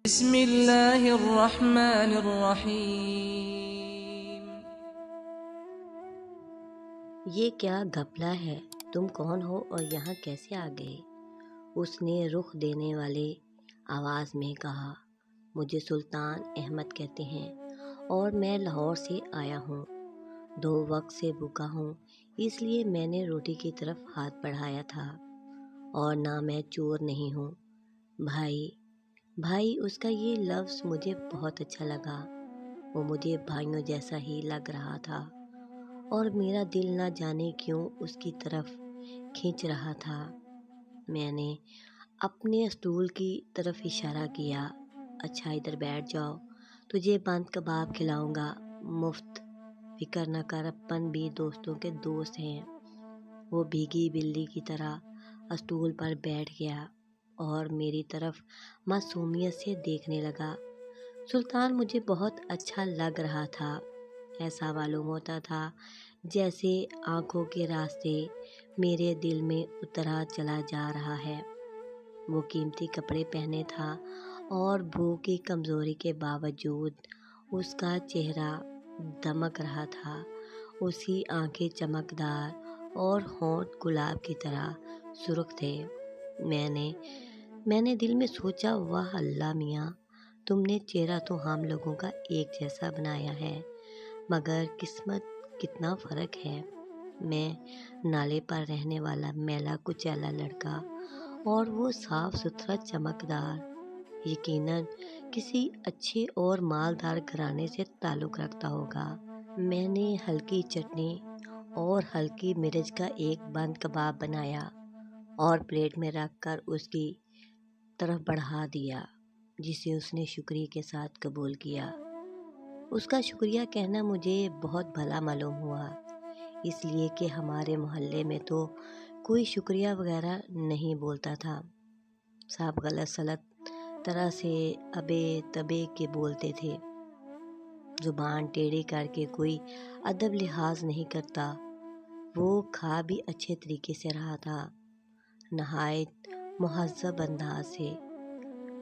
بسم اللہ الرحمن الرحیم۔ یہ کیا گھپلہ ہے؟ تم کون ہو اور یہاں کیسے آ گئے؟ اس نے رخ دینے والے آواز میں کہا۔ مجھے سلطان احمد کہتے ہیں اور میں لاہور سے آیا ہوں۔ 2 وقت سے بھوکا ہوں، اس لیے میں نے روٹی کی طرف ہاتھ بڑھایا تھا، اور نہ میں چور نہیں ہوں۔ بھائی، اس کا یہ لفظ مجھے بہت اچھا لگا۔ وہ مجھے بھائیوں جیسا ہی لگ رہا تھا، اور میرا دل نہ جانے کیوں اس کی طرف کھینچ رہا تھا۔ میں نے اپنے اسٹول کی طرف اشارہ کیا۔ اچھا ادھر بیٹھ جاؤ، تجھے بند کباب کھلاؤں گا مفت۔ فکر نہ کر، اپن بھی دوستوں کے دوست ہیں۔ وہ بھیگی بلی کی طرح اسٹول پر بیٹھ گیا اور میری طرف معصومیت سے دیکھنے لگا۔ سلطان مجھے بہت اچھا لگ رہا تھا۔ ایسا معلوم ہوتا تھا جیسے آنکھوں کے راستے میرے دل میں اترا چلا جا رہا ہے۔ وہ قیمتی کپڑے پہنے تھا اور بھوک کی کمزوری کے باوجود اس کا چہرہ دمک رہا تھا۔ اس کی آنکھیں چمکدار اور ہونٹ گلاب کی طرح سرخ تھے۔ میں نے دل میں سوچا، واہ اللہ میاں، تم نے چہرہ تو ہم لوگوں کا ایک جیسا بنایا ہے، مگر قسمت کتنا فرق ہے۔ میں نالے پر رہنے والا میلا کچیلا لڑکا، اور وہ صاف ستھرا چمکدار، یقیناً کسی اچھے اور مالدار گھرانے سے تعلق رکھتا ہوگا۔ میں نے ہلکی چٹنی اور ہلکی مرچ کا ایک بند کباب بنایا اور پلیٹ میں رکھ کر اس کی طرف بڑھا دیا، جسے اس نے شکریہ کے ساتھ قبول کیا۔ اس کا شکریہ کہنا مجھے بہت بھلا معلوم ہوا، اس لیے کہ ہمارے محلے میں تو کوئی شکریہ وغیرہ نہیں بولتا تھا۔ سب غلط سلط طرح سے ابے تبے کے بولتے تھے۔ زبان ٹیڑھی کر کے کوئی ادب لحاظ نہیں کرتا۔ وہ کھا بھی اچھے طریقے سے رہا تھا، نہایت مہذب انداز سے۔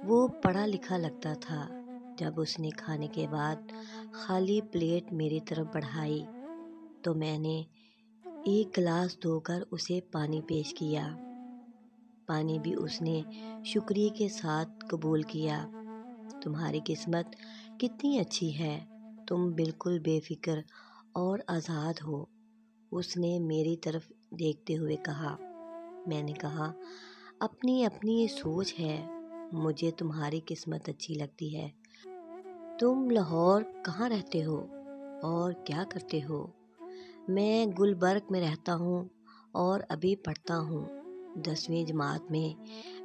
وہ پڑھا لکھا لگتا تھا۔ جب اس نے کھانے کے بعد خالی پلیٹ میری طرف بڑھائی تو میں نے ایک گلاس دھو کر اسے پانی پیش کیا۔ پانی بھی اس نے شکریہ کے ساتھ قبول کیا۔ تمہاری قسمت کتنی اچھی ہے، تم بالکل بے فکر اور آزاد ہو، اس نے میری طرف دیکھتے ہوئے کہا۔ میں نے کہا، اپنی اپنی سوچ ہے، مجھے تمہاری قسمت اچھی لگتی ہے۔ تم لاہور کہاں رہتے ہو اور کیا کرتے ہو؟ میں گلبرگ میں رہتا ہوں اور ابھی پڑھتا ہوں 10ویں جماعت میں۔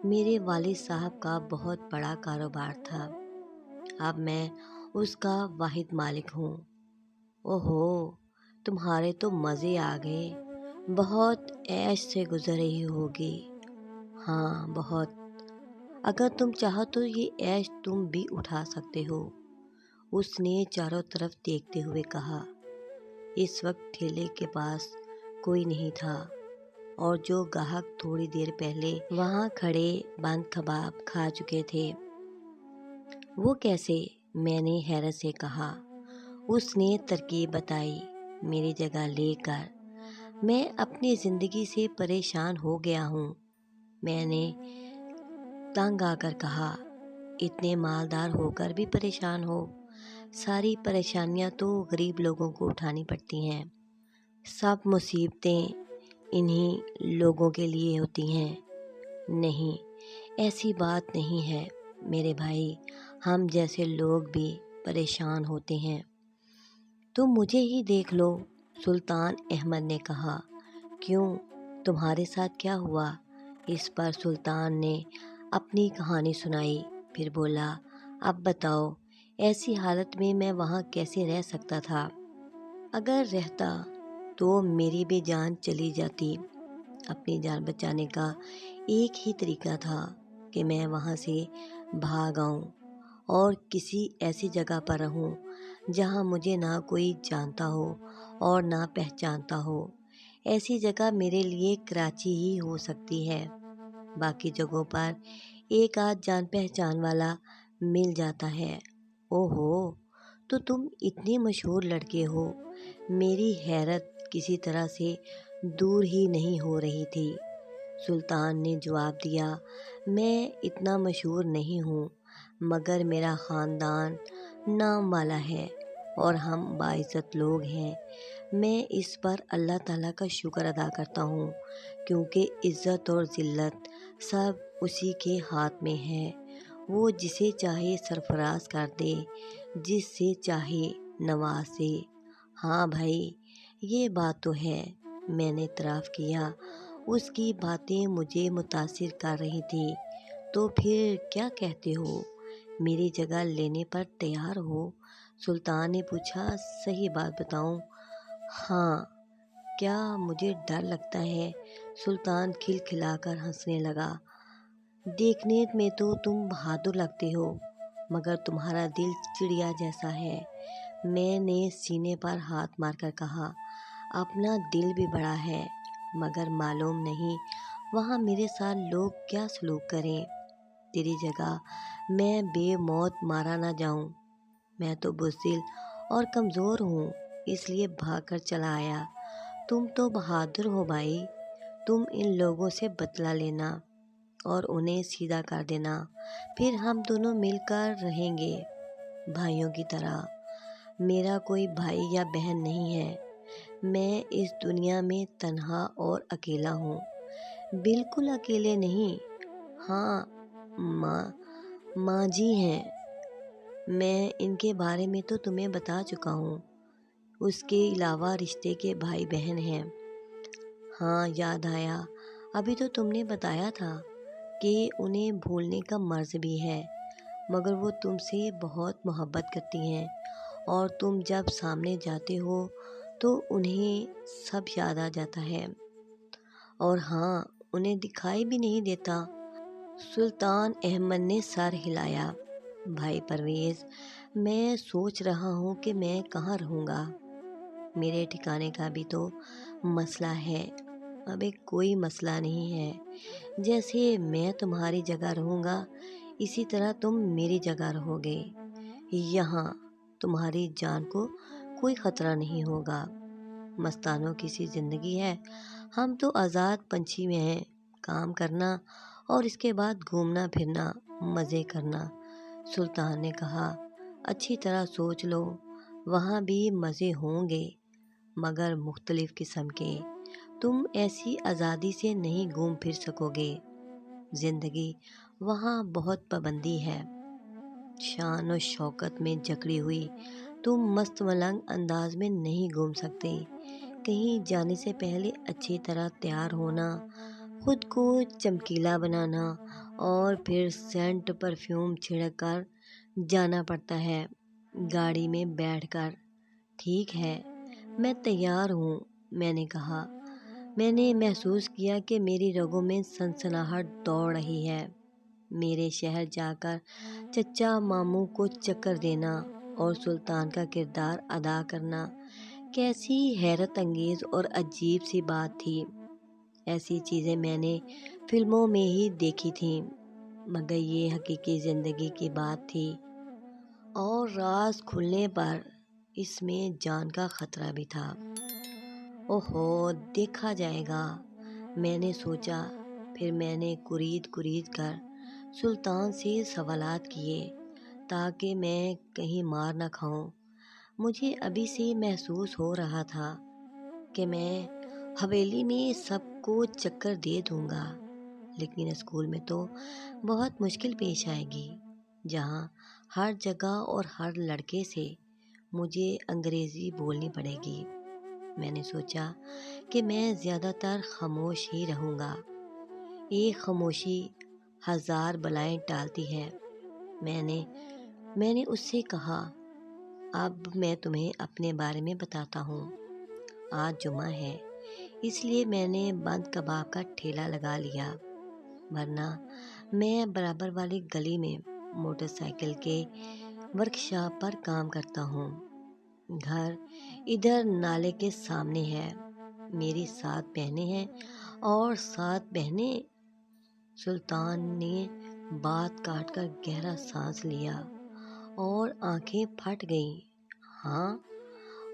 میرے والد صاحب کا بہت بڑا کاروبار تھا، اب میں اس کا واحد مالک ہوں۔ اوہو، تمہارے تو مزے آ گئے، بہت عیش سے گزر رہی ہوگی۔ ہاں بہت، اگر تم چاہو تو یہ عیش تم بھی اٹھا سکتے ہو، اس نے چاروں طرف دیکھتے ہوئے کہا۔ اس وقت ٹھیلے کے پاس کوئی نہیں تھا، اور جو گاہک تھوڑی دیر پہلے وہاں کھڑے بند کباب کھا چکے تھے۔ وہ کیسے؟ میں نے حیرت سے کہا۔ اس نے ترکیب بتائی میری جگہ لے کر۔ میں اپنی زندگی سے پریشان ہو گیا ہوں، میں نے تنگ آ کر کہا۔ اتنے مالدار ہو کر بھی پریشان ہو؟ ساری پریشانیاں تو غریب لوگوں کو اٹھانی پڑتی ہیں، سب مصیبتیں انہی لوگوں کے لیے ہوتی ہیں۔ نہیں، ایسی بات نہیں ہے میرے بھائی، ہم جیسے لوگ بھی پریشان ہوتے ہیں۔ تم مجھے ہی دیکھ لو، سلطان احمد نے کہا۔ کیوں، تمہارے ساتھ کیا ہوا؟ اس پر سلطان نے اپنی کہانی سنائی، پھر بولا، اب بتاؤ، ایسی حالت میں میں وہاں کیسے رہ سکتا تھا؟ اگر رہتا تو میری بھی جان چلی جاتی۔ اپنی جان بچانے کا ایک ہی طریقہ تھا کہ میں وہاں سے بھاگ آؤں اور کسی ایسی جگہ پر رہوں جہاں مجھے نہ کوئی جانتا ہو اور نہ پہچانتا ہو۔ ایسی جگہ میرے لیے کراچی ہی ہو سکتی ہے، باقی جگہوں پر ایک آدھ جان پہچان والا مل جاتا ہے۔ اوہو، تو تم اتنے مشہور لڑکے ہو۔ میری حیرت کسی طرح سے دور ہی نہیں ہو رہی تھی۔ سلطان نے جواب دیا، میں اتنا مشہور نہیں ہوں، مگر میرا خاندان نام والا ہے اور ہم باعزت لوگ ہیں۔ میں اس پر اللہ تعالیٰ کا شکر ادا کرتا ہوں، کیونکہ عزت اور ذلت سب اسی کے ہاتھ میں ہے۔ وہ جسے چاہے سرفراز کر دے، جس سے چاہے نوازے۔ ہاں بھائی، یہ بات تو ہے، میں نے اعتراف کیا۔ اس کی باتیں مجھے متاثر کر رہی تھیں۔ تو پھر کیا کہتے ہو، میری جگہ لینے پر تیار ہو؟ سلطان نے پوچھا۔ صحیح بات بتاؤں؟ ہاں۔ کیا مجھے ڈر لگتا ہے؟ سلطان کھلکھلا کر ہنسنے لگا۔ دیکھنے میں تو تم بہادر لگتے ہو، مگر تمہارا دل چڑیا جیسا ہے۔ میں نے سینے پر ہاتھ مار کر کہا، اپنا دل بھی بڑا ہے، مگر معلوم نہیں وہاں میرے ساتھ لوگ کیا سلوک کریں۔ تیری جگہ میں بے موت مارا نہ جاؤں۔ میں تو بزدل اور کمزور ہوں، اس لیے بھاگ کر چلا آیا۔ تم تو بہادر ہو بھائی، تم ان لوگوں سے بدلہ لینا اور انہیں سیدھا کر دینا، پھر ہم دونوں مل کر رہیں گے بھائیوں کی طرح۔ میرا کوئی بھائی یا بہن نہیں ہے، میں اس دنیا میں تنہا اور اکیلا ہوں۔ بالکل اکیلے نہیں، ہاں ماں جی ہیں، میں ان کے بارے میں تو تمہیں بتا چکا ہوں۔ اس کے علاوہ رشتے کے بھائی بہن ہیں۔ ہاں یاد آیا، ابھی تو تم نے بتایا تھا کہ انہیں بھولنے کا مرض بھی ہے، مگر وہ تم سے بہت محبت کرتی ہیں اور تم جب سامنے جاتے ہو تو انہیں سب یاد آ جاتا ہے، اور ہاں انہیں دکھائی بھی نہیں دیتا۔ سلطان احمد نے سر ہلایا۔ بھائی پرویز، میں سوچ رہا ہوں کہ میں کہاں رہوں گا۔ میرے ٹھکانے کا بھی تو مسئلہ ہے۔ اب ایک کوئی مسئلہ نہیں ہے، جیسے میں تمہاری جگہ رہوں گا اسی طرح تم میری جگہ رہو گے۔ یہاں تمہاری جان کو کوئی خطرہ نہیں ہوگا۔ مستانوں کی سی زندگی ہے، ہم تو آزاد پنچھی میں ہیں، کام کرنا اور اس کے بعد گھومنا پھرنا، مزے کرنا۔ سلطان نے کہا، اچھی طرح سوچ لو، وہاں بھی مزے ہوں گے، مگر مختلف قسم کے۔ تم ایسی آزادی سے نہیں گھوم پھر سکو گے۔ زندگی وہاں بہت پابندی ہے۔ شان و شوکت میں جکڑی ہوئی تم مست ملنگ انداز میں نہیں گھوم سکتے۔ کہیں جانے سے پہلے اچھی طرح تیار ہونا، خود کو چمکیلا بنانا اور پھر سینٹ پرفیوم چھڑک کر جانا پڑتا ہے گاڑی میں بیٹھ کر۔ ٹھیک ہے، میں تیار ہوں، میں نے کہا۔ میں نے محسوس کیا کہ میری رگوں میں سنسناہٹ دوڑ رہی ہے۔ میرے شہر جا کر چچا ماموں کو چکر دینا اور سلطان کا کردار ادا کرنا کیسی حیرت انگیز اور عجیب سی بات تھی۔ ایسی چیزیں میں نے فلموں میں ہی دیکھی تھیں، مگر یہ حقیقی زندگی کی بات تھی، اور راز کھلنے پر اس میں جان کا خطرہ بھی تھا۔ اوہو، دیکھا جائے گا، میں نے سوچا۔ پھر میں نے کرید کر سلطان سے سوالات کیے تاکہ میں کہیں مار نہ کھاؤں۔ مجھے ابھی سے محسوس ہو رہا تھا کہ میں حویلی میں سب کو چکر دے دوں گا، لیکن اسکول میں تو بہت مشکل پیش آئے گی، جہاں ہر جگہ اور ہر لڑکے سے مجھے انگریزی بولنی پڑے گی۔ میں نے سوچا کہ میں زیادہ تر خاموش ہی رہوں گا۔ ایک خاموشی ہزار بلائیں ٹالتی ہے۔ میں نے اس سے کہا، اب میں تمہیں اپنے بارے میں بتاتا ہوں۔ آج جمعہ ہے، اس لیے میں نے بند کباب کا ٹھیلا لگا لیا، ورنہ میں برابر والی گلی میں موٹر سائیکل کے ورکشاپ پر کام کرتا ہوں۔ گھر ادھر نالے کے سامنے ہے۔ میری 7 بہنیں ہیں، اور 7 بہنیں؟ سلطان نے بات کاٹ کر گہرا سانس لیا اور آنکھیں پھٹ گئیں۔ ہاں،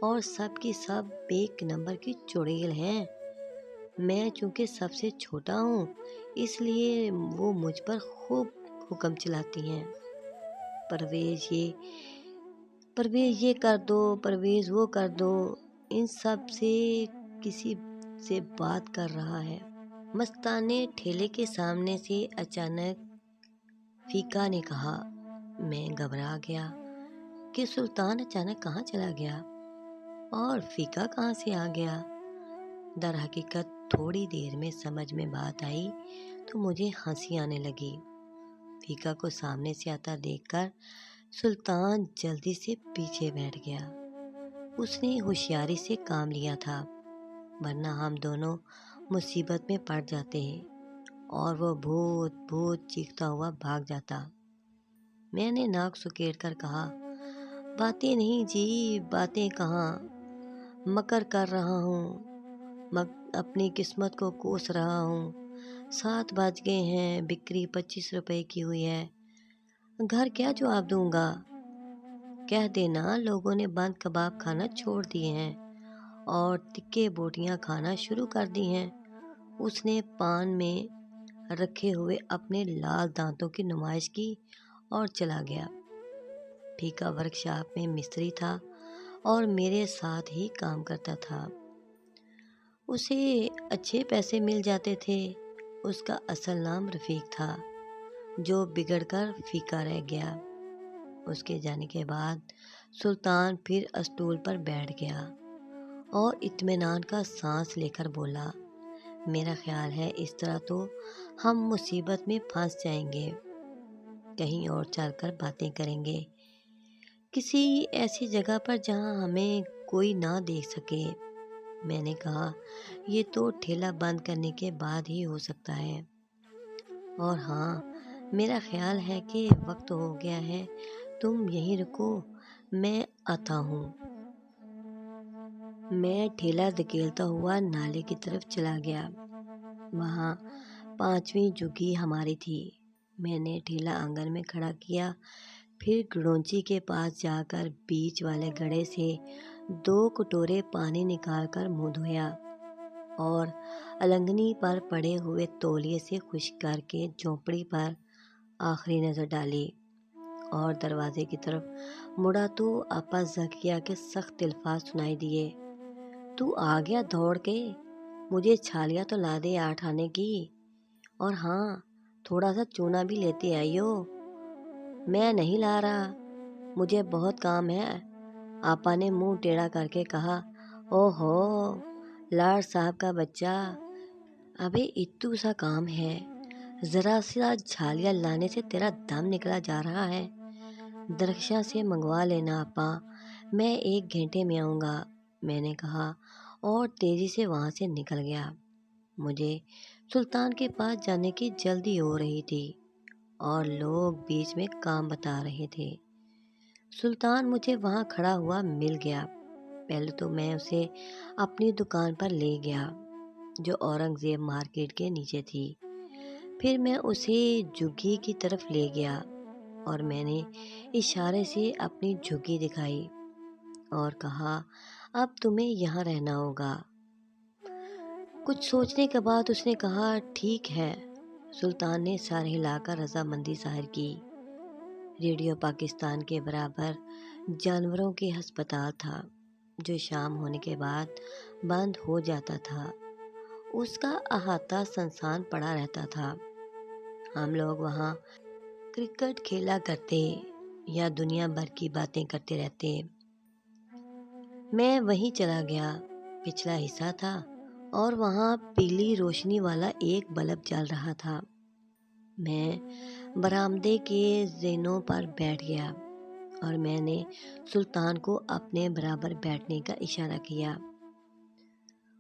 اور سب کی سب ایک نمبر کی چڑیل ہیں۔ میں چونکہ سب سے چھوٹا ہوں، اس لیے وہ مجھ پر خوب حکم چلاتی ہیں۔ پرویز یہ کر دو، پرویز وہ کر دو، ان سب سے کسی سے بات کر رہا ہے۔ مستانے ٹھیلے کے سامنے سے اچانک فیکا نے کہا۔ میں گھبرا گیا کہ سلطان اچانک کہاں چلا گیا اور فیکا کہاں سے آ گیا۔ در حقیقت تھوڑی دیر میں سمجھ میں بات آئی تو مجھے ہنسی آنے لگی۔ فیکا کو سامنے سے آتا دیکھ کر سلطان جلدی سے پیچھے بیٹھ گیا۔ اس نے ہوشیاری سے کام لیا تھا، ورنہ ہم دونوں مصیبت میں پڑ جاتے اور وہ بھوت بھوت چیختا ہوا بھاگ جاتا۔ میں نے ناک سکیڑ کر کہا، باتیں نہیں جی، باتیں کہاں، مکر کر رہا ہوں، اپنی قسمت کو کوس رہا ہوں۔ 7 بج گئے ہیں، بکری 25 روپے کی ہوئی ہے، گھر کیا جواب دوں گا؟ کہہ دینا لوگوں نے بند کباب کھانا چھوڑ دیے ہیں اور تکے بوٹیاں کھانا شروع کر دی ہیں۔ اس نے پان میں رکھے ہوئے اپنے لال دانتوں کی نمائش کی اور چلا گیا۔ فیکا ورکشاپ میں مستری تھا اور میرے ساتھ ہی کام کرتا تھا۔ اسے اچھے پیسے مل جاتے تھے۔ اس کا اصل نام رفیق تھا، جو بگڑ کر فیکا رہ گیا۔ اس کے جانے کے بعد سلطان پھر اسٹول پر بیٹھ گیا اور اطمینان کا سانس لے کر بولا، میرا خیال ہے اس طرح تو ہم مصیبت میں پھنس جائیں گے، کہیں اور چل کر باتیں کریں گے، کسی ایسی جگہ پر جہاں ہمیں کوئی نہ دیکھ سکے۔ میں نے کہا، یہ تو ٹھیلا بند کرنے کے بعد ہی ہو سکتا ہے، اور ہاں، میرا خیال ہے کہ وقت ہو گیا ہے، تم یہیں رکو، میں آتا ہوں۔ میں ٹھیلا دھکیلتا ہوا نالے کی طرف چلا گیا۔ وہاں 5ویں جھگی ہماری تھی۔ میں نے ٹھیلا آنگن میں کھڑا کیا، پھر گڑونچی کے پاس جا کر بیچ والے گڑھے سے 2 کٹورے پانی نکال کر منہ دھویا اور النگنی پر پڑے ہوئے تولیے سے خشک کر کے جھونپڑی پر آخری نظر ڈالی اور دروازے کی طرف مڑا تو آپا زکیہ کے سخت الفاظ سنائی دیے، تو آ گیا دوڑ کے، مجھے چھالیاں تو لا دے 8 آنے کی، اور ہاں، تھوڑا سا چونا بھی لیتے آئیو۔ میں نہیں لا رہا، مجھے بہت کام ہے، آپا نے منہ ٹیڑھا کر کے کہا۔ او ہو، لاڈ صاحب کا بچہ، ابے اتو سا کام ہے، ذرا سا چھالیاں لانے سے تیرا دم نکلا جا رہا ہے، درخشاں سے منگوا لینا آپا، میں 1 گھنٹے میں آؤں گا، میں نے کہا اور تیزی سے وہاں سے نکل گیا۔ مجھے سلطان کے پاس جانے کی جلدی ہو رہی تھی اور لوگ بیچ میں کام بتا رہے تھے۔ سلطان مجھے وہاں کھڑا ہوا مل گیا۔ پہلے تو میں اسے اپنی دکان پر لے گیا جو اورنگزیب مارکیٹ کے نیچے تھی، پھر میں اسے جھگی کی طرف لے گیا اور میں نے اشارے سے اپنی جھگی دکھائی اور کہا، اب تمہیں یہاں رہنا ہوگا۔ کچھ سوچنے کے بعد اس نے کہا، ٹھیک ہے۔ سلطان نے سر ہلا کر رضامندی ظاہر کی۔ ریڈیو پاکستان کے برابر جانوروں کے ہسپتال تھا جو شام ہونے کے بعد بند ہو جاتا تھا۔ اس کا احاطہ سنسان پڑا رہتا تھا۔ ہم لوگ وہاں کرکٹ کھیلا کرتے یا دنیا بھر کی باتیں کرتے رہتے۔ میں وہیں چلا گیا۔ پچھلا حصہ تھا اور وہاں پیلی روشنی والا ایک بلب جل رہا تھا۔ میں برآمدے کے زینوں پر بیٹھ گیا اور میں نے سلطان کو اپنے برابر بیٹھنے کا اشارہ کیا۔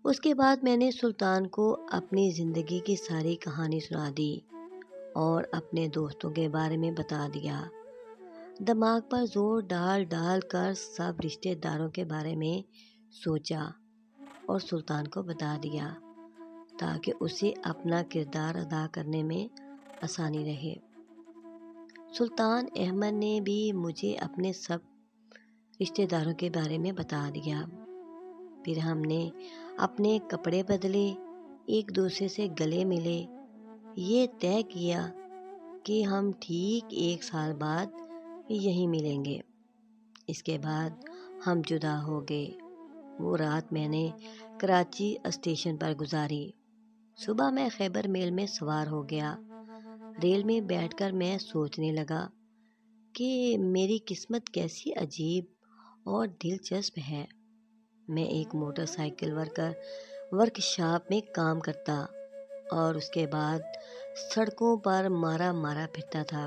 اس کے بعد میں نے سلطان کو اپنی زندگی کی ساری کہانی سنا دی اور اپنے دوستوں کے بارے میں بتا دیا۔ دماغ پر زور ڈال ڈال کر سب رشتہ داروں کے بارے میں سوچا اور سلطان کو بتا دیا تاکہ اسے اپنا کردار ادا کرنے میں آسانی رہے۔ سلطان احمد نے بھی مجھے اپنے سب رشتہ داروں کے بارے میں بتا دیا۔ پھر ہم نے اپنے کپڑے بدلے، ایک دوسرے سے گلے ملے، یہ طے کیا کہ ہم ٹھیک 1 سال بعد یہیں ملیں گے۔ اس کے بعد ہم جدا ہو گئے۔ وہ رات میں نے کراچی اسٹیشن پر گزاری۔ صبح میں خیبر میل میں سوار ہو گیا۔ ریل میں بیٹھ کر میں سوچنے لگا کہ میری قسمت کیسی عجیب اور دلچسپ ہے۔ میں ایک موٹر سائیکل ورک شاپ میں کام کرتا اور اس کے بعد سڑکوں پر مارا پھرتا تھا۔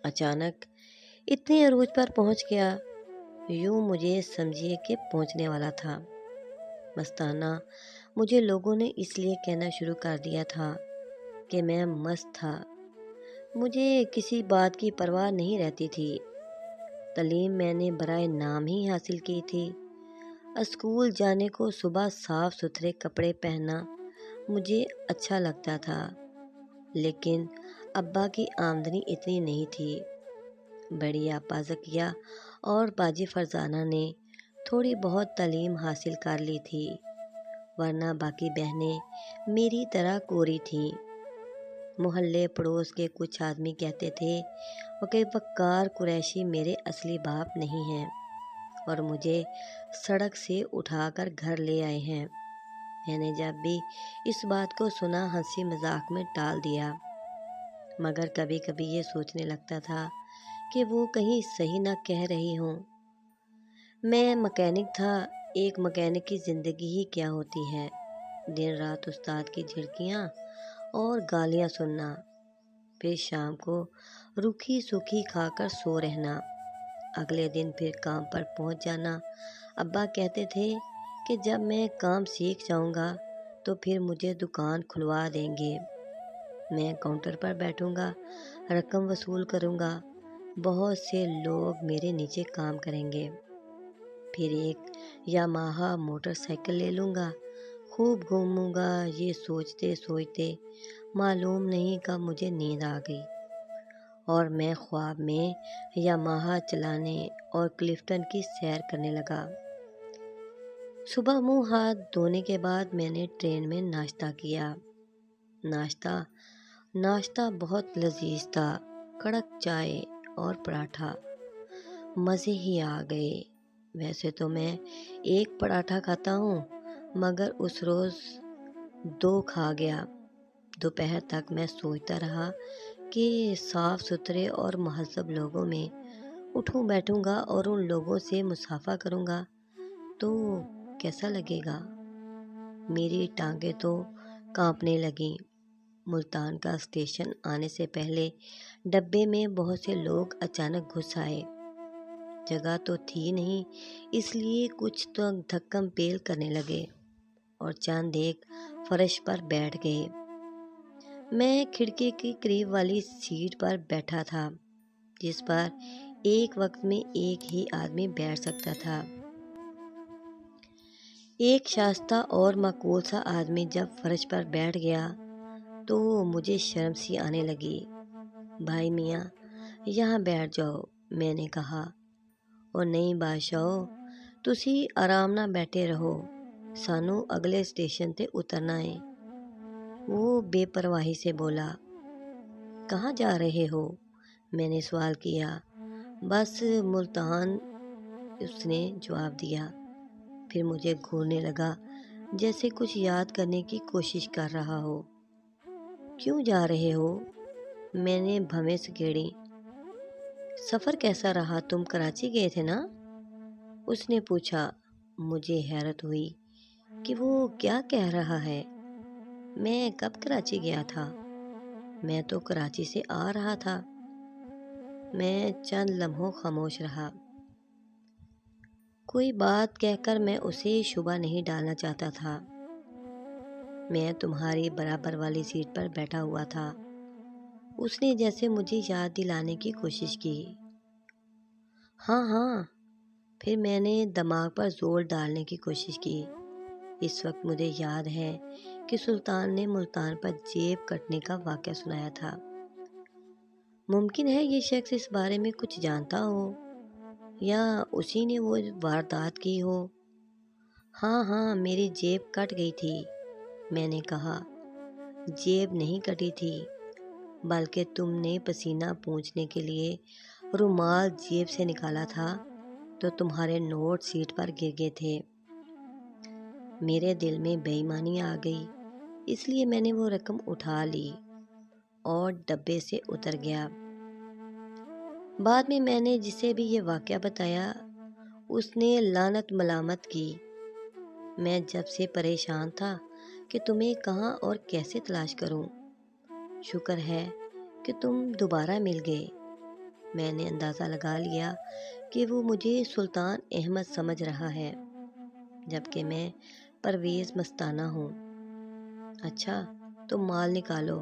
اچانک اتنے عروج پر پہنچ گیا، یوں مجھے سمجھیے کہ پہنچنے والا تھا۔ مستانہ مجھے لوگوں نے اس لیے کہنا شروع کر دیا تھا کہ میں مست تھا۔ مجھے کسی بات کی پرواہ نہیں رہتی تھی۔ تعلیم میں نے برائے نام ہی حاصل کی تھی۔ اسکول جانے کو صبح صاف ستھرے کپڑے پہننا مجھے اچھا لگتا تھا، لیکن ابا کی آمدنی اتنی نہیں تھی۔ بڑی آپا ذکیہ اور باجی فرزانہ نے تھوڑی بہت تعلیم حاصل کر لی تھی، ورنہ باقی بہنیں میری طرح کوری تھیں۔ محلے پڑوس کے کچھ آدمی کہتے تھے کہ وقار قریشی میرے اصلی باپ نہیں ہیں اور مجھے سڑک سے اٹھا کر گھر لے آئے ہیں۔ میں نے جب بھی اس بات کو سنا ہنسی مذاق میں ٹال دیا، مگر کبھی کبھی یہ سوچنے لگتا تھا کہ وہ کہیں صحیح نہ کہہ رہی ہوں۔ میں مکینک تھا۔ ایک مکینک کی زندگی ہی کیا ہوتی ہے، دن رات استاد کی جھڑکیاں اور گالیاں سننا، پھر شام کو روکھی سوکھی کھا کر سو رہنا، اگلے دن پھر کام پر پہنچ جانا۔ ابا کہتے تھے کہ جب میں کام سیکھ جاؤں گا تو پھر مجھے دکان کھلوا دیں گے، میں کاؤنٹر پر بیٹھوں گا، رقم وصول کروں گا، بہت سے لوگ میرے نیچے کام کریں گے، پھر ایک یاماہا موٹر سائیکل لے لوں گا، خوب گھوموں گا۔ یہ سوچتے سوچتے معلوم نہیں کب مجھے نیند آ گئی اور میں خواب میں یاماہا چلانے اور کلفٹن کی سیر کرنے لگا۔ صبح منہ ہاتھ دھونے کے بعد میں نے ٹرین میں ناشتہ کیا۔ ناشتہ بہت لذیذ تھا، کڑک چائے اور پراٹھا، مزے ہی آ گئے۔ ویسے تو میں 1 پراٹھا کھاتا ہوں، مگر اس روز 2 کھا گیا۔ دوپہر تک میں سوچتا رہا کہ صاف ستھرے اور مہذب لوگوں میں اٹھوں بیٹھوں گا اور ان لوگوں سے مصافحہ کروں گا تو کیسا لگے گا۔ میری ٹانگیں تو کانپنے لگیں۔ ملتان کا اسٹیشن آنے سے پہلے ڈبے میں بہت سے لوگ اچانک گھس آئے۔ جگہ تو تھی نہیں، اس لیے کچھ تو دھکم پیل کرنے لگے اور چند ایک فرش پر بیٹھ گئے۔ میں کھڑکی کے قریب والی سیٹ پر بیٹھا تھا، جس پر ایک وقت میں ایک ہی آدمی بیٹھ سکتا تھا۔ ایک شائستہ اور معقول سا آدمی جب فرش پر بیٹھ گیا تو مجھے شرم سی آنے لگی۔ بھائی میاں یہاں بیٹھ جاؤ، میں نے کہا۔ اور نہیں بادشاہو، تسی آرام نہ بیٹھے رہو، سانو اگلے اسٹیشن تے اترنا ہے۔ وہ بے پرواہی سے بولا۔ کہاں جا رہے ہو؟ میں نے سوال کیا۔ بس ملتان، اس نے جواب دیا۔ پھر مجھے گھورنے لگا جیسے کچھ یاد کرنے کی کوشش کر رہا ہو۔ کیوں جا رہے ہو؟ میں نے بھویں سکیڑی۔ سفر کیسا رہا؟ تم کراچی گئے تھے نا؟ اس نے پوچھا۔ مجھے حیرت ہوئی کہ وہ کیا کہہ رہا ہے۔ میں کب کراچی گیا تھا؟ میں تو کراچی سے آ رہا تھا۔ میں چند لمحوں خاموش رہا۔ کوئی بات کہہ کر میں اسے شبہ نہیں ڈالنا چاہتا تھا۔ میں تمہاری برابر والی سیٹ پر بیٹھا ہوا تھا، اس نے جیسے مجھے یاد دلانے کی کوشش کی۔ ہاں ہاں۔ پھر میں نے دماغ پر زور ڈالنے کی کوشش کی۔ اس وقت مجھے یاد ہے کہ سلطان نے ملتان پر جیب کٹنے کا واقعہ سنایا تھا۔ ممکن ہے یہ شخص اس بارے میں کچھ جانتا ہو یا اسی نے وہ واردات کی ہو۔ ہاں ہاں، میری جیب کٹ گئی تھی، میں نے کہا۔ جیب نہیں کٹی تھی، بلکہ تم نے پسینہ پونچھنے کے لیے رومال جیب سے نکالا تھا تو تمہارے نوٹ سیٹ پر گر گئے تھے۔ میرے دل میں بے ایمانی آ گئی، اس لیے میں نے وہ رقم اٹھا لی اور ڈبے سے اتر گیا۔ بعد میں نے جسے بھی یہ واقعہ بتایا اس نے لعنت ملامت کی۔ میں جب سے پریشان تھا کہ تمہیں کہاں اور کیسے تلاش کروں۔ شکر ہے کہ تم دوبارہ مل گئے۔ میں نے اندازہ لگا لیا کہ وہ مجھے سلطان احمد سمجھ رہا ہے، جبکہ میں پرویز مستانہ ہوں۔ اچھا، تم مال نکالو۔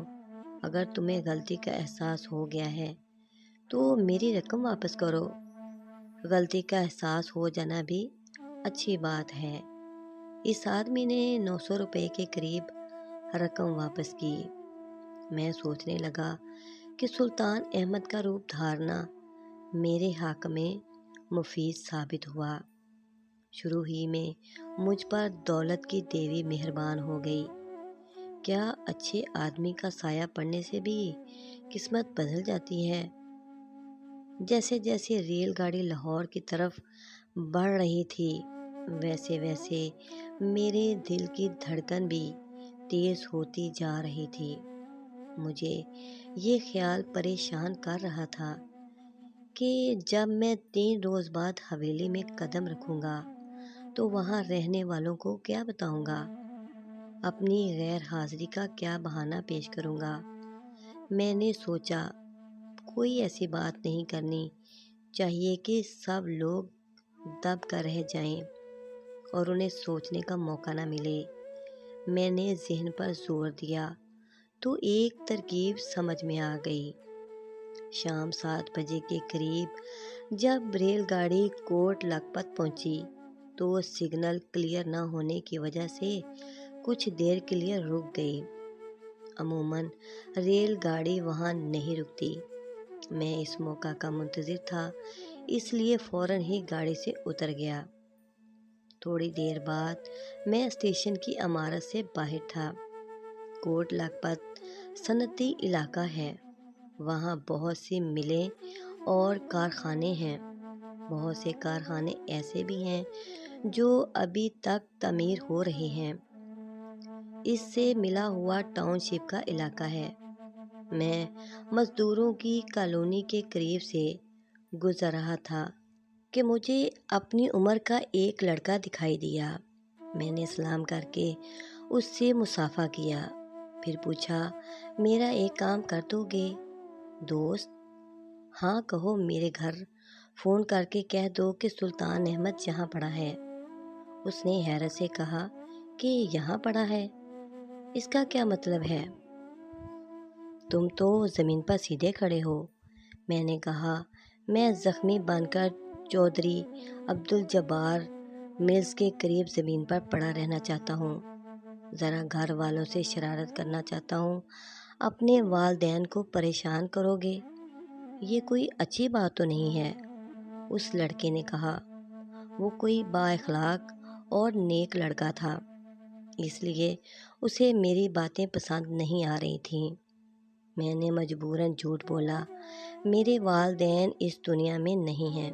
اگر تمہیں غلطی کا احساس ہو گیا ہے تو میری رقم واپس کرو۔ غلطی کا احساس ہو جانا بھی اچھی بات ہے۔ اس آدمی نے 900 روپے کے قریب رقم واپس کی۔ میں سوچنے لگا کہ سلطان احمد کا روپ دھارنا میرے حق میں مفید ثابت ہوا۔ شروع ہی میں مجھ پر دولت کی دیوی مہربان ہو گئی۔ کیا اچھے آدمی کا سایہ پڑنے سے بھی قسمت بدل جاتی ہے؟ جیسے جیسے ریل گاڑی لاہور کی طرف بڑھ رہی تھی ویسے ویسے میرے دل کی دھڑکن بھی تیز ہوتی جا رہی تھی۔ مجھے یہ خیال پریشان کر رہا تھا کہ جب میں 3 روز بعد حویلی میں قدم رکھوں گا تو وہاں رہنے والوں کو کیا بتاؤں گا؟ اپنی غیر حاضری کا کیا بہانہ پیش کروں گا؟ میں نے سوچا کوئی ایسی بات نہیں کرنی چاہیے کہ سب لوگ دب کر رہ جائیں اور انہیں سوچنے کا موقع نہ ملے۔ میں نے ذہن پر زور دیا تو ایک ترکیب سمجھ میں آ گئی۔ شام 7 بجے کے قریب جب ریل گاڑی کوٹ لکھپت پہنچی تو سگنل کلیئر نہ ہونے کی وجہ سے کچھ دیر کے لیے رک گئی۔ عموماً ریل گاڑی وہاں نہیں رکتی۔ میں اس موقع کا منتظر تھا، اس لیے فوراً ہی گاڑی سے اتر گیا۔ تھوڑی دیر بعد میں اسٹیشن کی عمارت سے باہر تھا۔ کوٹ لکھپت صنعتی علاقہ ہے، وہاں بہت سی ملیں اور کارخانے ہیں۔ بہت سے کارخانے ایسے بھی ہیں جو ابھی تک تعمیر ہو رہے ہیں۔ اس سے ملا ہوا ٹاؤن شپ کا علاقہ ہے۔ میں مزدوروں کی کالونی کے قریب سے گزر رہا تھا کہ مجھے اپنی عمر کا ایک لڑکا دکھائی دیا۔ میں نے سلام کر کے اس سے مصافحہ کیا، پھر پوچھا، میرا ایک کام کر دو گے دوست؟ ہاں کہو، میرے گھر فون کر کے کہہ دو کہ سلطان احمد یہاں پڑا ہے۔ اس نے حیرت سے کہا کہ یہاں پڑا ہے، اس کا کیا مطلب ہے؟ تم تو زمین پر سیدھے کھڑے ہو۔ میں نے کہا، میں زخمی بن کر چودھری عبدالجبار ملز کے قریب زمین پر پڑا رہنا چاہتا ہوں، ذرا گھر والوں سے شرارت کرنا چاہتا ہوں۔ اپنے والدین کو پریشان کرو گے، یہ کوئی اچھی بات تو نہیں ہے۔ اس لڑکے نے کہا۔ وہ کوئی با اخلاق اور نیک لڑکا تھا، اس لیے اسے میری باتیں پسند نہیں آ رہی تھیں۔ میں نے مجبوراً جھوٹ بولا، میرے والدین اس دنیا میں نہیں ہیں۔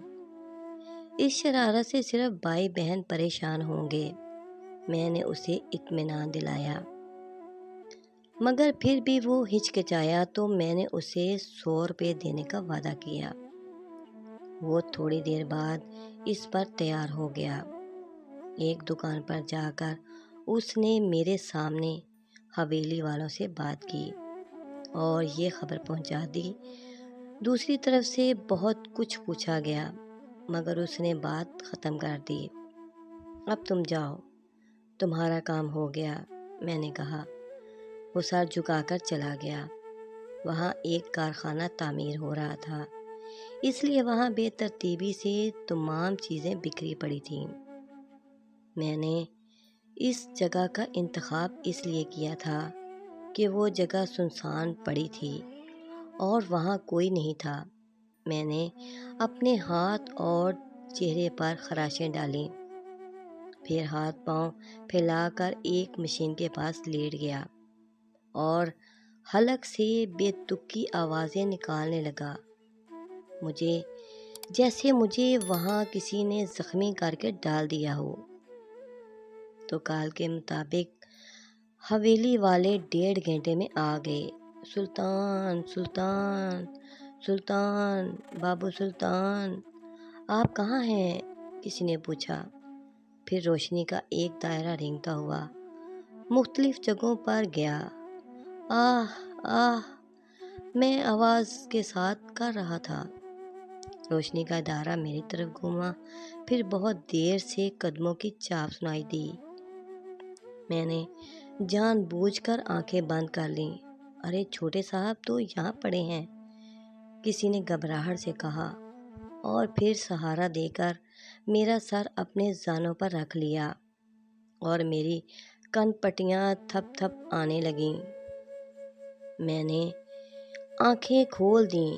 اس شرارت سے صرف بھائی بہن پریشان ہوں گے۔ میں نے اسے اطمینان دلایا، مگر پھر بھی وہ ہچکچایا تو میں نے اسے 100 روپے دینے کا وعدہ کیا۔ وہ تھوڑی دیر بعد اس پر تیار ہو گیا۔ ایک دکان پر جا کر اس نے میرے سامنے حویلی والوں سے بات کی اور یہ خبر پہنچا دی۔ دوسری طرف سے بہت کچھ پوچھا گیا، مگر اس نے بات ختم کر دی۔ اب تم جاؤ، تمہارا کام ہو گیا، میں نے کہا۔ وہ سر جھکا کر چلا گیا۔ وہاں ایک کارخانہ تعمیر ہو رہا تھا، اس لیے وہاں بے ترتیبی سے تمام چیزیں بکھری پڑی تھیں۔ میں نے اس جگہ کا انتخاب اس لیے کیا تھا کہ وہ جگہ سنسان پڑی تھی اور وہاں کوئی نہیں تھا۔ میں نے اپنے ہاتھ اور چہرے پر خراشیں ڈالیں، پھر ہاتھ پاؤں پھیلا کر ایک مشین کے پاس لیٹ گیا اور حلق سے بے تکی آوازیں نکالنے لگا، جیسے مجھے وہاں کسی نے زخمی کر کے ڈال دیا ہو۔ تو کال کے مطابق حویلی والے 1.5 گھنٹے میں آ گئے۔ سلطان، سلطان، سلطان، بابو سلطان، آپ کہاں ہیں؟ کسی نے پوچھا۔ پھر روشنی کا ایک دائرہ رینگتا ہوا مختلف جگہوں پر گیا۔ آہ آہ، میں آواز کے ساتھ کر رہا تھا۔ روشنی کا دائرہ میری طرف گھوما، پھر بہت دیر سے قدموں کی چاپ سنائی دی۔ میں نے جان بوجھ کر آنکھیں بند کر لیں۔ ارے چھوٹے صاحب تو یہاں پڑے ہیں، کسی نے گھبراہٹ سے کہا، اور پھر سہارا دے کر میرا سر اپنے زانوں پر رکھ لیا اور میری کن پٹیاں تھپ تھپ آنے لگیں۔ میں نے آنکھیں کھول دیں۔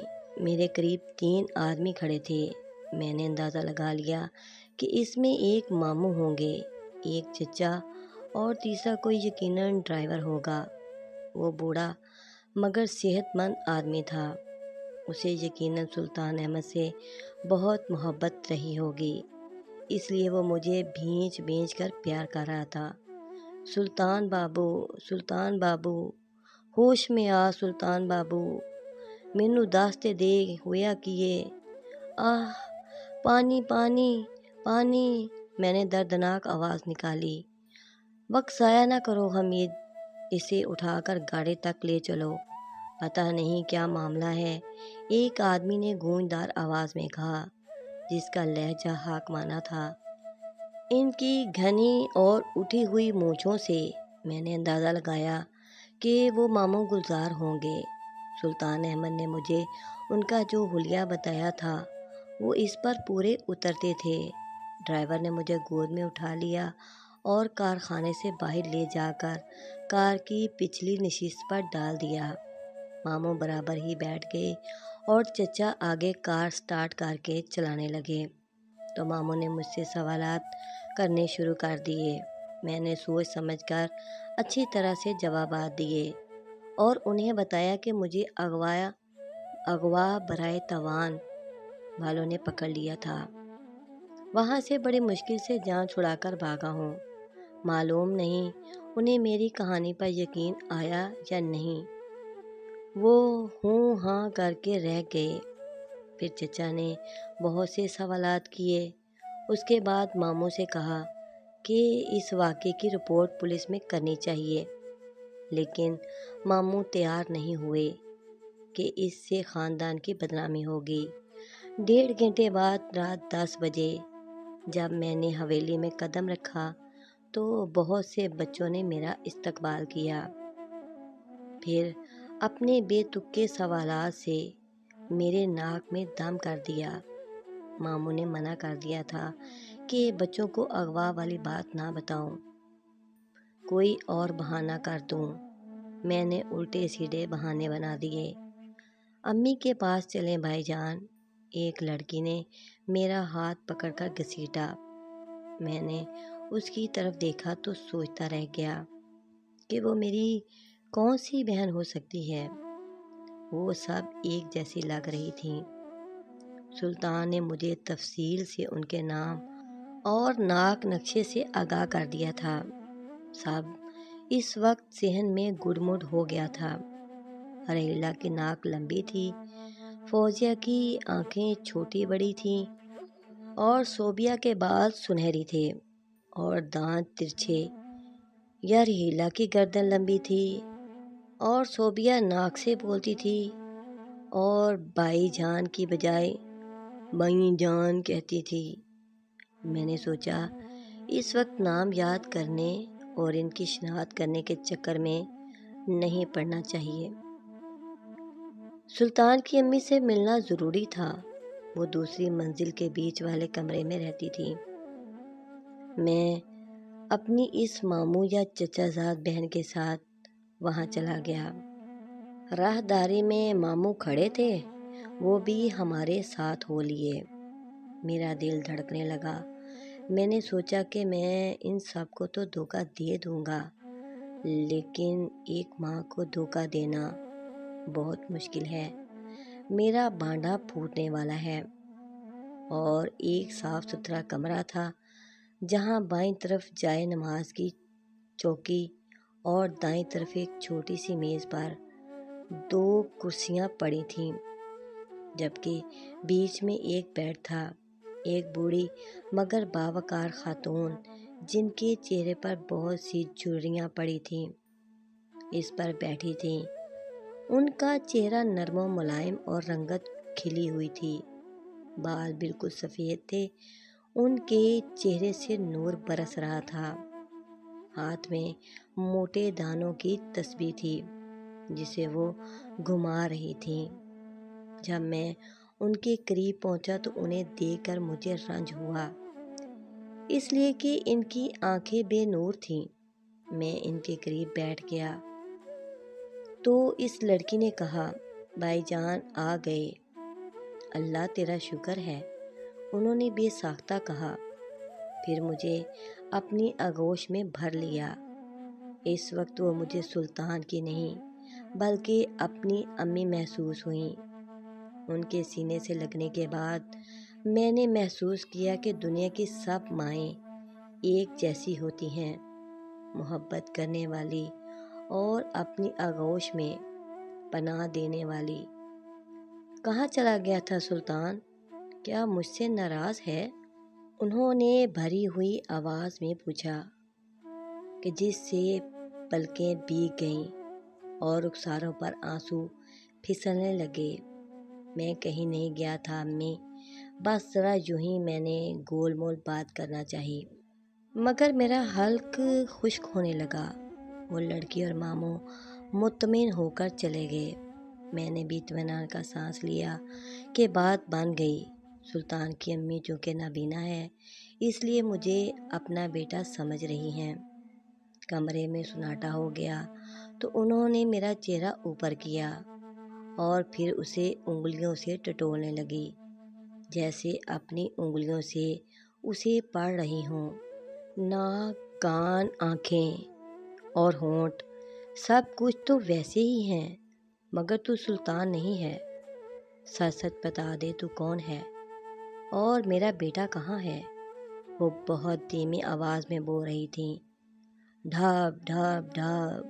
میرے قریب 3 آدمی کھڑے تھے۔ میں نے اندازہ لگا لیا کہ اس میں ایک ماموں ہوں گے، ایک چچا اور تیسرا کوئی یقیناً ڈرائیور ہوگا۔ وہ بوڑھا مگر صحت مند آدمی تھا۔ اسے یقیناً سلطان احمد سے بہت محبت رہی ہوگی، اس لیے وہ مجھے بھینچ بھینچ کر پیار کر رہا تھا۔ سلطان بابو، سلطان بابو، ہوش میں آ سلطان بابو، مینوں دس تے دے ہویا کیے، آہ، پانی پانی پانی، میں نے دردناک آواز نکالی۔ وقت ضائع نہ کرو حمید، اسے اٹھا کر گاڑی تک لے چلو، پتہ نہیں کیا معاملہ ہے، ایک آدمی نے گونجدار آواز میں کہا، جس کا لہجہ حاکمانہ تھا۔ ان کی گھنی اور اٹھی ہوئی مونچھوں سے میں نے اندازہ لگایا کہ وہ ماموں گلزار ہوں گے۔ سلطان احمد نے مجھے ان کا جو حلیہ بتایا تھا وہ اس پر پورے اترتے تھے۔ ڈرائیور نے مجھے گود میں اٹھا لیا اور کارخانے سے باہر لے جا کر کار کی پچھلی نشست پر ڈال دیا۔ ماموں برابر ہی بیٹھ گئے اور چچا آگے کار سٹارٹ کر کے چلانے لگے۔ تو ماموں نے مجھ سے سوالات کرنے شروع کر دیے۔ میں نے سوچ سمجھ کر اچھی طرح سے جوابات دیے اور انہیں بتایا کہ مجھے اغوا برائے تاوان والوں نے پکڑ لیا تھا، وہاں سے بڑی مشکل سے جان چھڑا کر بھاگا ہوں۔ معلوم نہیں انہیں میری کہانی پر یقین آیا یا نہیں، وہ ہوں ہاں کر کے رہ گئے۔ پھر چچا نے بہت سے سوالات کیے۔ اس کے بعد ماموں سے کہا کہ اس واقعے کی رپورٹ پولیس میں کرنی چاہیے، لیکن ماموں تیار نہیں ہوئے کہ اس سے خاندان کی بدنامی ہوگی۔ 1.5 گھنٹے بعد رات 10 بجے جب میں نے حویلی میں قدم رکھا تو بہت سے بچوں نے میرا استقبال کیا، پھر اپنے بے تکے سوالات سے میرے ناک میں دم کر دیا۔ ماموں نے منع کر دیا تھا کہ بچوں کو اغوا والی بات نہ بتاؤں، کوئی اور بہانہ کر دوں۔ میں نے الٹے سیدھے بہانے بنا دیے۔ امی کے پاس چلیں بھائی جان، ایک لڑکی نے میرا ہاتھ پکڑ کر گھسیٹا۔ میں نے اس کی طرف دیکھا تو سوچتا رہ گیا کہ وہ میری کون سی بہن ہو سکتی ہے، وہ سب ایک جیسی لگ رہی تھیں۔ سلطان نے مجھے تفصیل سے ان کے نام اور ناک نقشے سے آگاہ کر دیا تھا۔ سب اس وقت ذہن میں گڈ مڈ ہو گیا تھا۔ ریحلہ کی ناک لمبی تھی، فوزیہ کی آنکھیں چھوٹی بڑی تھیں اور صوبیہ کے بال سنہری تھے اور دانت ترچھے۔ یا ریحلہ کی گردن لمبی تھی اور صوبیہ ناک سے بولتی تھی اور بائی جان کی بجائے بائی جان کہتی تھی۔ میں نے سوچا اس وقت نام یاد کرنے اور ان کی شناخت کرنے کے چکر میں نہیں پڑنا چاہیے۔ سلطان کی امی سے ملنا ضروری تھا، وہ دوسری منزل کے بیچ والے کمرے میں رہتی تھی۔ میں اپنی اس ماموں یا چچا زاد بہن کے ساتھ وہاں چلا گیا۔ راہداری میں ماموں کھڑے تھے، وہ بھی ہمارے ساتھ ہو لیے۔ میرا دل دھڑکنے لگا۔ میں نے سوچا کہ میں ان سب کو تو دھوکہ دے دوں گا، لیکن ایک ماں کو دھوکہ دینا بہت مشکل ہے۔ میرا بانڈا پھوٹنے والا ہے، اور ایک صاف ستھرا کمرہ تھا جہاں بائیں طرف جائے نماز کی چوکی اور دائیں طرف ایک چھوٹی سی میز پر 2 کرسیاں پڑی تھیں، جبکہ بیچ میں ایک بیڈ تھا۔ ایک بوڑھی مگر باوقار خاتون جن کے چہرے پر بہت سی جھریاں پڑی تھیں اس پر بیٹھی تھیں۔ ان کا چہرہ نرم و ملائم اور رنگت کھلی ہوئی تھی، بال بالکل سفید تھے، ان کے چہرے سے نور برس رہا تھا۔ ہاتھ میں موٹے دانوں کی تسبیح تھی جسے وہ گھما رہی تھیں۔ جب میں ان کے قریب پہنچا تو انہیں دیکھ کر مجھے رنج ہوا، اس لیے کہ ان کی آنکھیں بے نور تھیں۔ میں ان کے قریب بیٹھ گیا تو اس لڑکی نے کہا، بھائی جان آ گئے، اللہ تیرا شکر ہے، انہوں نے بے ساختہ کہا۔ پھر مجھے اپنی آغوش میں بھر لیا۔ اس وقت وہ مجھے سلطان کی نہیں بلکہ اپنی امی محسوس ہوئیں۔ ان کے سینے سے لگنے کے بعد میں نے محسوس کیا کہ دنیا کی سب مائیں ایک جیسی ہوتی ہیں، محبت کرنے والی اور اپنی آغوش میں پناہ دینے والی۔ کہاں چلا گیا تھا سلطان؟ کیا مجھ سے ناراض ہے؟ انہوں نے بھری ہوئی آواز میں پوچھا، کہ جس سے پلکیں بھیگ گئیں اور رخساروں پر آنسو پھسلنے لگے۔ میں کہیں نہیں گیا تھا امی، بس ذرا یوں ہی میں نے گول مول بات کرنا چاہی، مگر میرا حلق خشک ہونے لگا۔ وہ لڑکی اور ماموں مطمئن ہو کر چلے گئے۔ میں نے بھی اطمینان کا سانس لیا کہ بات بن گئی۔ سلطان کی امی چونکہ نابینا ہے، اس لیے مجھے اپنا بیٹا سمجھ رہی ہیں۔ کمرے میں سناٹا ہو گیا تو انہوں نے میرا چہرہ اوپر کیا اور پھر اسے انگلیوں سے ٹٹولنے لگی، جیسے اپنی انگلیوں سے اسے پڑھ رہی ہوں۔ ناک، کان، آنکھیں اور ہونٹ سب کچھ تو ویسے ہی ہیں، مگر تو سلطان نہیں ہے۔ سچ سچ بتا دے تو کون ہے، اور میرا بیٹا کہاں ہے؟ وہ بہت دھیمی آواز میں بول رہی تھیں۔ ڈھاب ڈھاب ڈھاب۔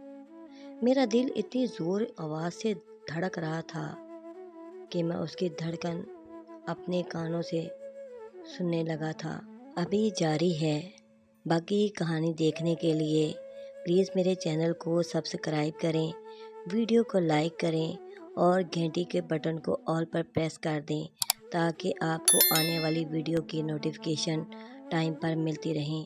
میرا دل اتنی زور آواز سے دھڑک رہا تھا کہ میں اس کی دھڑکن اپنے کانوں سے سننے لگا تھا۔ ابھی جاری ہے۔ باقی کہانی دیکھنے کے لیے پلیز میرے چینل کو سبسکرائب کریں، ویڈیو کو لائک کریں اور گھنٹی کے بٹن کو آل پر پریس کر دیں تاکہ آپ کو آنے والی ویڈیو کی نوٹیفیکیشن ٹائم پر ملتی رہیں۔